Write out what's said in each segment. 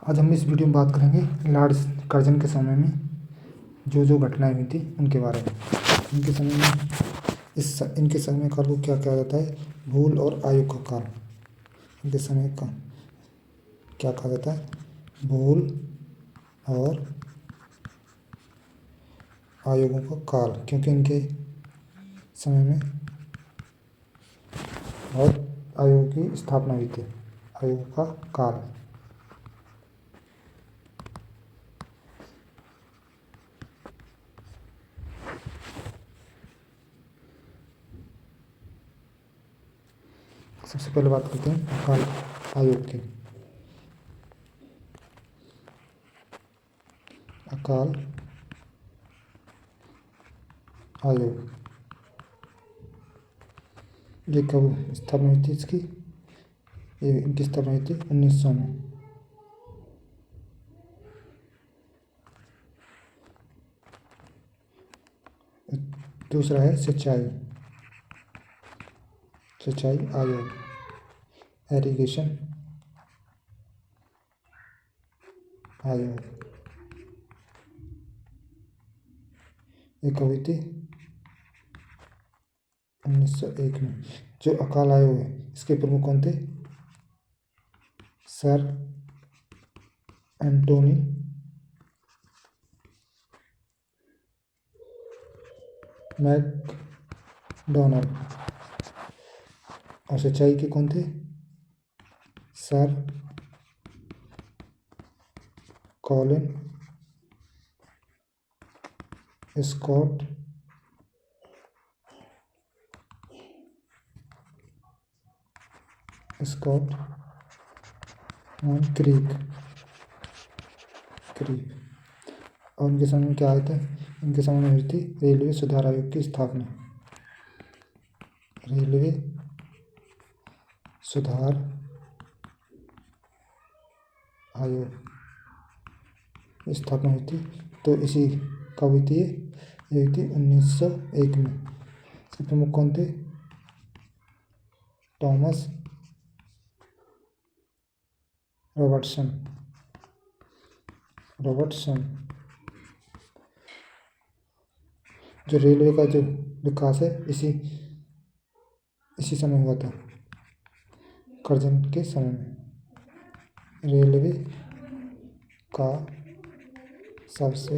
आज हम इस वीडियो में बात करेंगे लॉर्ड कर्जन के समय में जो घटनाएं हुई थी उनके बारे में। इनके समय में इनके समय काल को क्या कहा जाता है? भूल और आयोग का काल। इनके समय का क्या कहा जाता है? भूल और आयोगों का काल, क्योंकि इनके समय में बहुत आयोग की स्थापना हुई थी। आयोग का काल। सबसे पहले बात करते हैं अकाल आयोग की। अकाल आयोग ये कब स्थापना हुई थी इसकी? इनकी स्थापना हुई थी 1900 में। दूसरा है सिंचाई आयोग, एरीगेशन आयोग। ये कब हुई थी? 1901 में। जो अकाल आयोग है इसके प्रमुख कौन थे? Sir Antony MacDonald. और सिंचाई के कौन थे? Sir Colin Scott and Creek. और उनके समय में क्या आया था? इनके समय में हुई थी रेलवे सुधार आयोग की स्थापना। रेलवे सुधार आयोग स्थापना हुई थी। तो इसी कब हुई थी? ये हुई थी 1901 में। इसके प्रमुख कौन थे? Thomas Robertson. जो रेलवे का जो विकास है इसी समय हुआ था, कर्जन के समय में। रेलवे का सबसे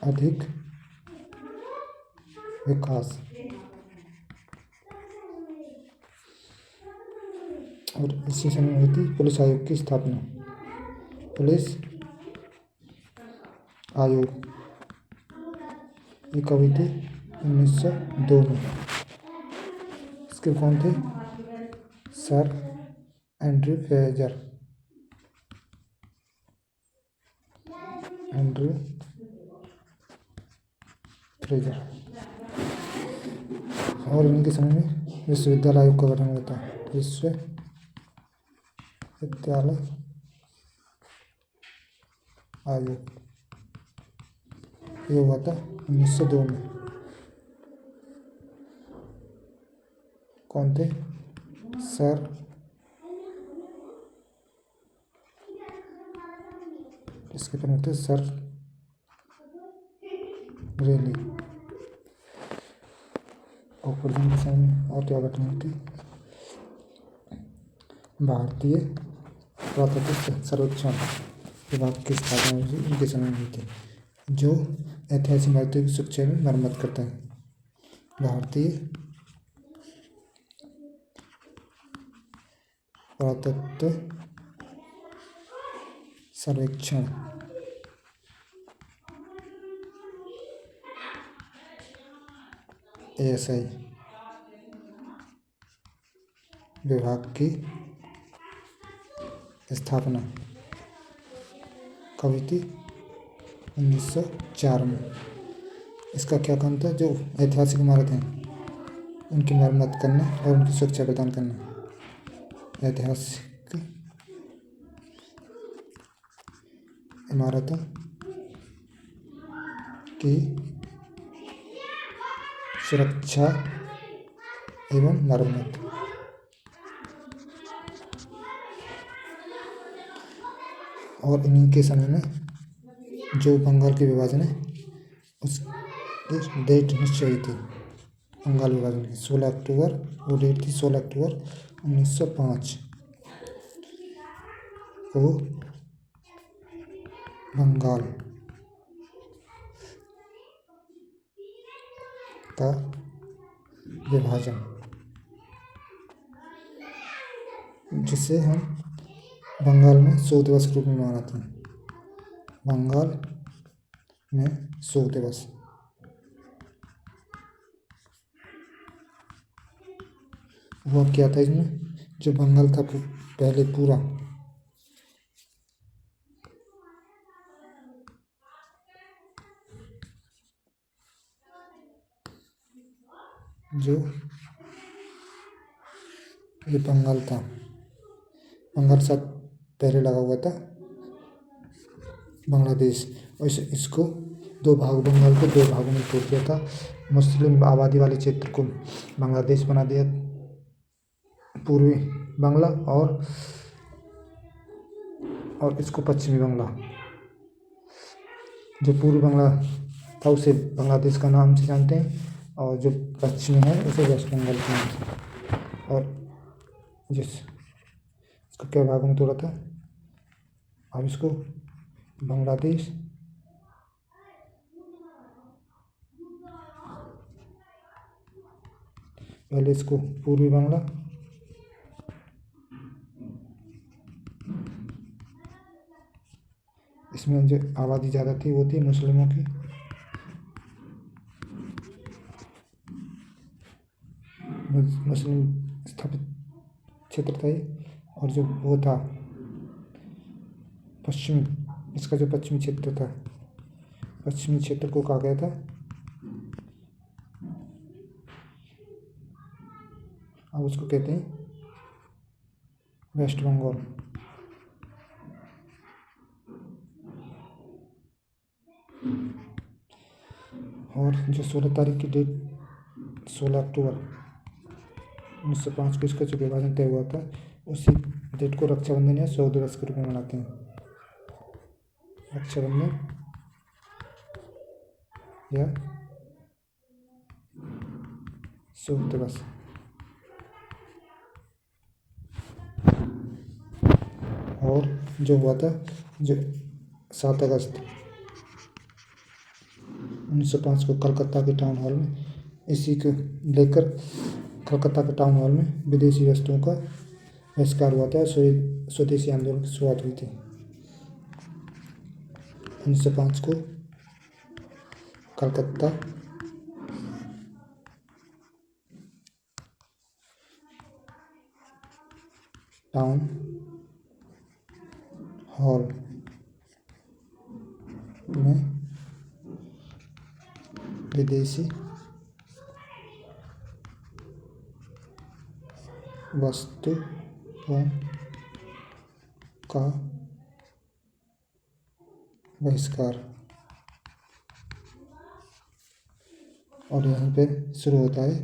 अधिक विकास। और इसी समय हुई थी पुलिस आयोग की स्थापना। पुलिस आयोग ये कब हुई थी? 1902 में। इसके कौन थे? Sir Andrew Fraser. और इनके समय में विश्वविद्यालय आयोग का गठन हुआ था। विश्वविद्यालय आयोग ये हुआ था 1902 में। कौन थे? सर इसके प्रमुख थे सर रेली। और कर्जन के समय में और क्या घटना हुई थी? भारतीय पुरातत्व सर्वेक्षण विभाग की स्थापना हुई थी इनके समय में हुई थी, जो ऐतिहासिक इमारतों की सुरक्षा में मरम्मत करता है। भारतीय पुरातत्व सर्वेक्षण ASI विभाग की स्थापना कब हुई थी? 1904 में। इसका क्या काम था? जो ऐतिहासिक इमारत हैं उनकी मरम्मत करना और उनकी सुरक्षा प्रदान करना। ऐतिहासिक इमारतों की सुरक्षा एवं मरम्मत। और इन्हीं के समय में जो बंगाल के विभाजन है उसकी डेट निश्चय हुई थी। बंगाल विभाजन की 16 अक्टूबर, वो डेट थी 16 अक्टूबर 1905 को बंगाल का विभाजन, जिसे हम बंगाल में शोक दिवस के रूप में मनाते हैं। बंगाल में शोक दिवस हुआ क्या था इसमें, जो बंगाल था पहले पूरा जो ये बंगाल था, बंगाल साथ पहले लगा हुआ था बांग्लादेश, और इसको बंगाल को दो भागों में तोड़ दिया था। मुस्लिम आबादी वाले क्षेत्र को बांग्लादेश बना दिया, पूर्वी बांग्ला, और इसको पश्चिमी बांग्ला। जो पूर्वी बांग्ला था उसे बांग्लादेश का नाम से जानते हैं, और जो पश्चिमी है उसे वेस्ट बंगाल के नाम से। और इसको क्या भागों में तोड़ा था, अब इसको बांग्लादेश, पहले इसको पूर्वी बांग्ला, इसमें जो आबादी ज़्यादा थी वो थी मुस्लिमों की, मुस्लिम स्थापित क्षेत्र था ये। और जो वो था पश्चिमी, इसका जो पश्चिमी क्षेत्र था, पश्चिमी क्षेत्र को कहा गया था, अब उसको कहते हैं वेस्ट बंगाल। और जो 16 तारीख की डेट, 16 अक्टूबर 1905 को इसका जो विभाजन तय हुआ था, उसी डेट को रक्षाबंधन या शोक दिवस के रूप में मनाते हैं। रक्षाबंधन या शोक दिवस। और जो हुआ था, जो 7 अगस्त 1905 को कलकत्ता के टाउन हॉल में, इसी को लेकर कलकत्ता के टाउन हॉल में विदेशी वस्तुओं का बहिष्कार हुआ था। स्वदेशी आंदोलन की शुरुआत हुई थी 1905 को कलकत्ता टाउन हॉल में विदेशी वस्तुओं का बहिष्कार, और यहीं पे शुरू होता है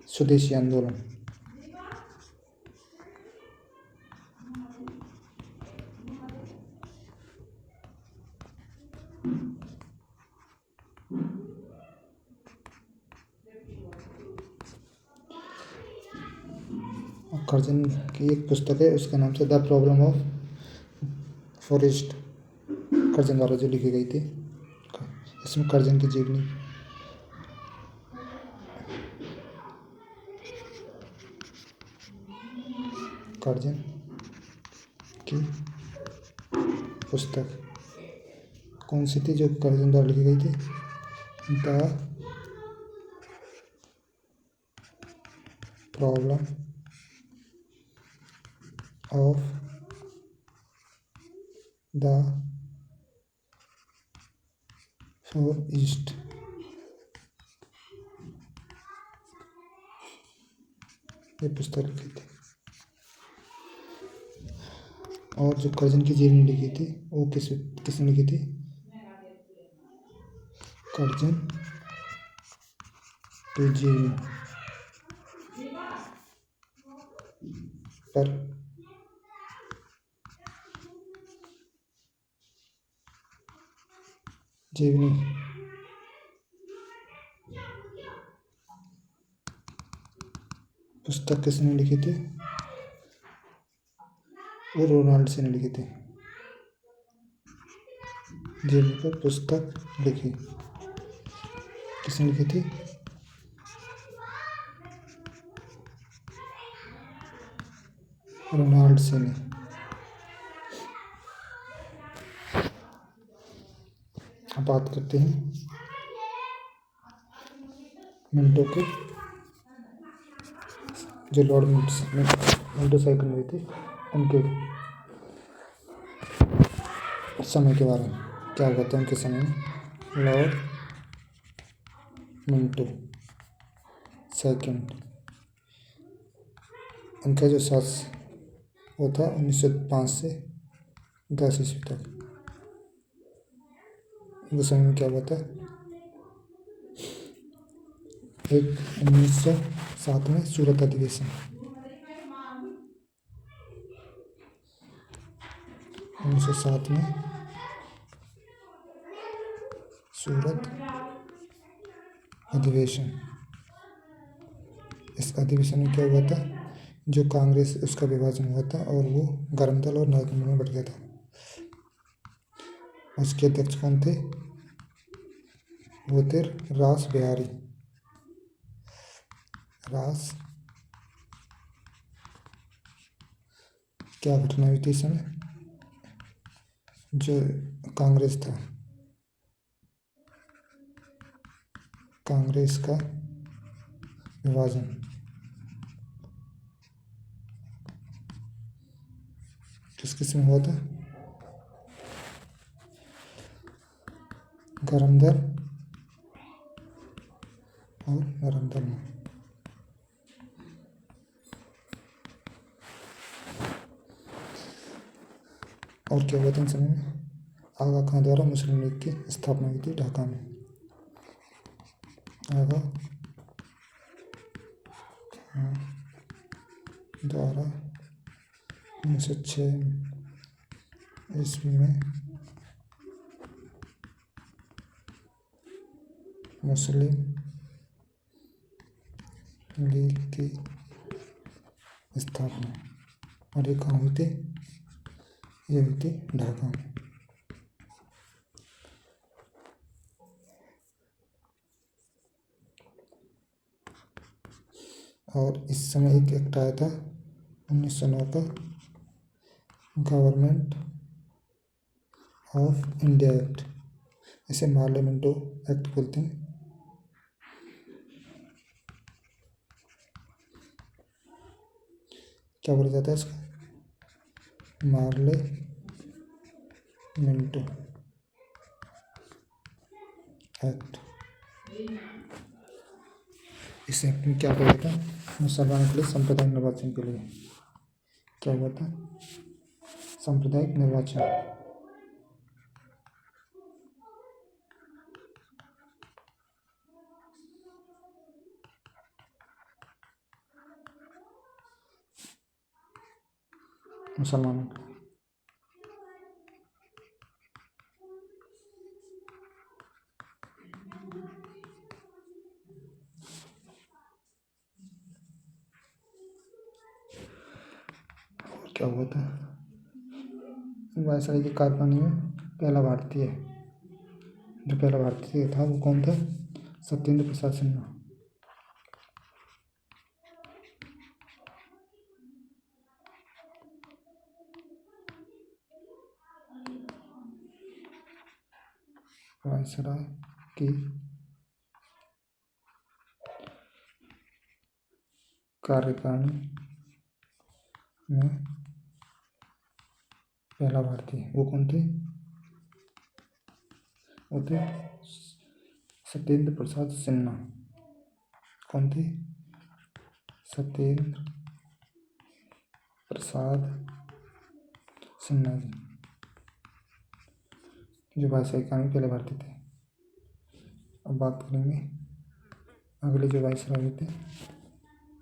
स्वदेशी आंदोलन। कर्जन की एक पुस्तक है, उसका नाम से the problem of forest, Curzon द्वारा जो लिखी गई थी। इसमें कर्जन की जीवनी, कर्जन की पुस्तक कौन सी थी जो कर्जन द्वारा लिखी गई थी? The problem of the forest, ये पुस्तक लिखी थी। और जो कर्जन की जीवनी लिखी थी वो किसने लिखी थी? कर्जन की जीवनी पर जीवनी पुस्तक किसने लिखी थी? वो रोनाल्ड ने लिखी थी। जीवनी पर पुस्तक लिखी किसने लिखी थी? रोनाल्ड ने। अब बात करते हैं मिंटो के, जो लॉर्ड मिंटो साइकिल हुई थी उनके समय के बारे में। क्या हुआ था उनके समय में? लॉर्ड मिंटो सेकंड, उनका जो शासन वो था 1905 से 10 ईस्वी तक। उस समय में क्या हुआ था? एक 1907 में सूरत अधिवेशन, 1907 में सूरत अधिवेशन। इस अधिवेशन में क्या हुआ था? जो कांग्रेस, उसका विभाजन हुआ था और वो गर्म दल और नरम दल में बढ़ गया था। उसके अध्यक्ष कौन थे? वो थे रास बिहारी। रास क्या घटना हुई थी इस समय? जो कांग्रेस था, कांग्रेस का विभाजन किस किस में हुआ था? गर्म दल और नरम दल में। और क्या हुआ था इन समय में? आगा खां द्वारा मुस्लिम लीग की स्थापना हुई थी ढाका में। आगा खां द्वारा 1906 ईस्वी में मुस्लिम लीग की स्थापना, और ये कहाँ हुई थी? ये हुई थी ढाका में। और इस समय एक एक्ट आया था 1909 का, गवर्नमेंट ऑफ इंडिया एक्ट। इसे मार्ले मिंटो एक्ट बोलते हैं। क्या बोला जाता है इसको? Morley Minto act. इस एक्ट में क्या किया था? मुसलमानों के लिए सांप्रदायिक निर्वाचन के लिए क्या हुआ था? सांप्रदायिक निर्वाचन। मुसलमानों के क्या हुआ था? वायसराय की कार्यप्रणाली में पहला भारतीय, जो पहला भारतीय था वो कौन था? सत्येंद्र प्रसाद सिन्हा। वायसराय की कार्यकारिणी में पहला भारतीय वो कौन थे? वो थे सत्येंद्र प्रसाद सिन्हा। कौन थे? सत्येंद्र प्रसाद सिन्हा जी, जो वायसराय में पहले भारतीय थे। अब बात करेंगे अगले जो वायसराय हुए थे,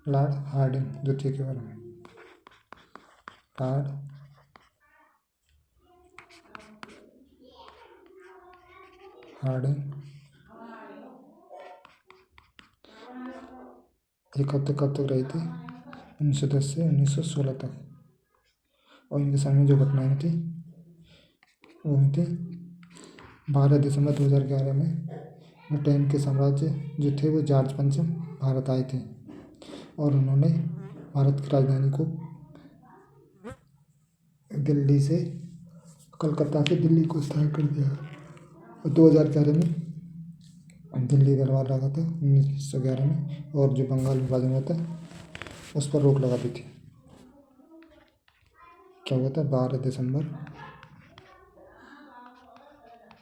लॉर्ड हार्डिंग द्वितीय के बारे में। Lord Hardinge. एक हफ्ते कब तक रही थी? 1910 से 1916 तक। और इनके समय में जो घटनाएं थी वो हुई थी 12 दिसंबर 2011 में ब्रिटेन के साम्राज्य जो थे वो जॉर्ज पंचम भारत आए थे और उन्होंने भारत की राजधानी को दिल्ली से कलकत्ता से दिल्ली को स्थान कर दिया। और 2011 में दिल्ली दरबार लगा था 1911 में, और जो बंगाल विभाजन हुआ था उस पर रोक लगा दी थी। क्या हुआ था? 12 दिसंबर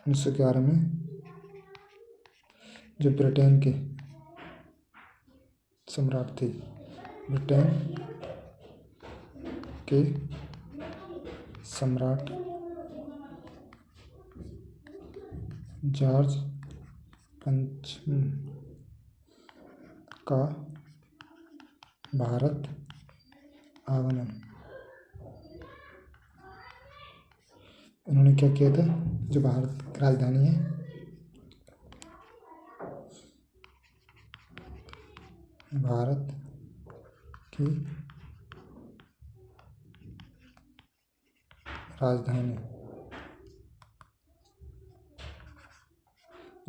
1911 में जो ब्रिटेन के सम्राट थे, ब्रिटेन के सम्राट जॉर्ज पंचम का भारत आगमन। उन्होंने क्या किया था? जो भारत की राजधानी है भारत की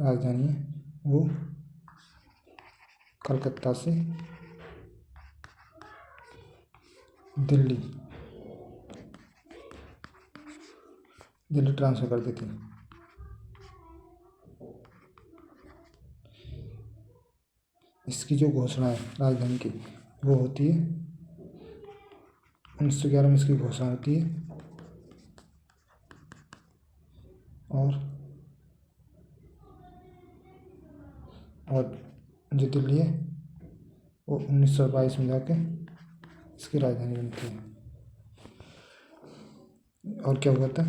राजधानी वो कलकत्ता से दिल्ली ट्रांसफर कर दी थी। इसकी जो घोषणा है राजधानी की वो होती है 1911 में इसकी घोषणा होती है, और जो दिल्ली है वो 1922 में जाके इसकी राजधानी बनती है। और क्या हुआ था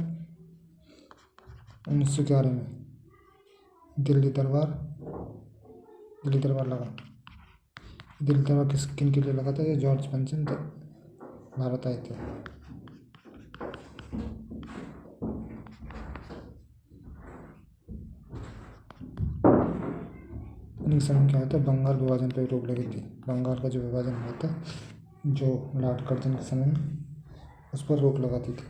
1911 में? दिल्ली दरबार लगा। दिल्ली दरबार किन के लिए लगा था? ये जॉर्ज पंचम भारत आए थे। इनके समय क्या होता है? बंगाल विभाजन पर रोक लगी थी। बंगाल का जो विभाजन हुआ था जो लॉर्ड कर्जन के समय में, उस पर रोक लगाती थी।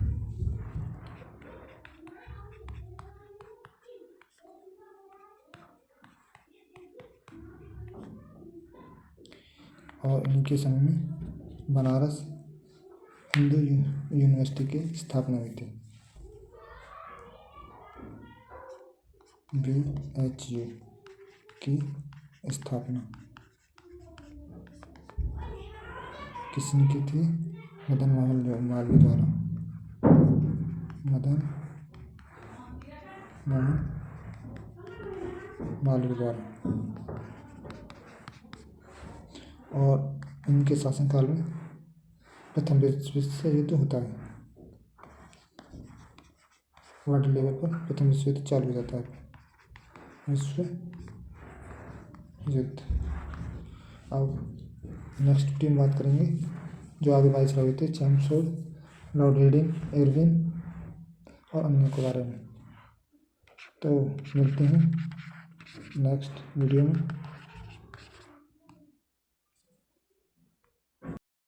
और इनके समय में बनारस हिंदू यूनिवर्सिटी की स्थापना हुई थी। BHU की स्थापना किसने की थी? मदन मोहन मालवीय द्वारा। मदन मोहन मालवीय द्वारा। और इनके शासनकाल में प्रथम विश्व युद्ध होता है। वर्ल्ड लेवल पर प्रथम विश्व युद्ध चालू हो जाता है। विश्व युद्ध। अब नेक्स्ट वीडियो में बात करेंगे जो आगे वाइसरॉय हुए थे, चैम्सफोर्ड, लॉर्ड रीडिंग, इरविन और अन्य के बारे में। तो मिलते हैं नेक्स्ट वीडियो में।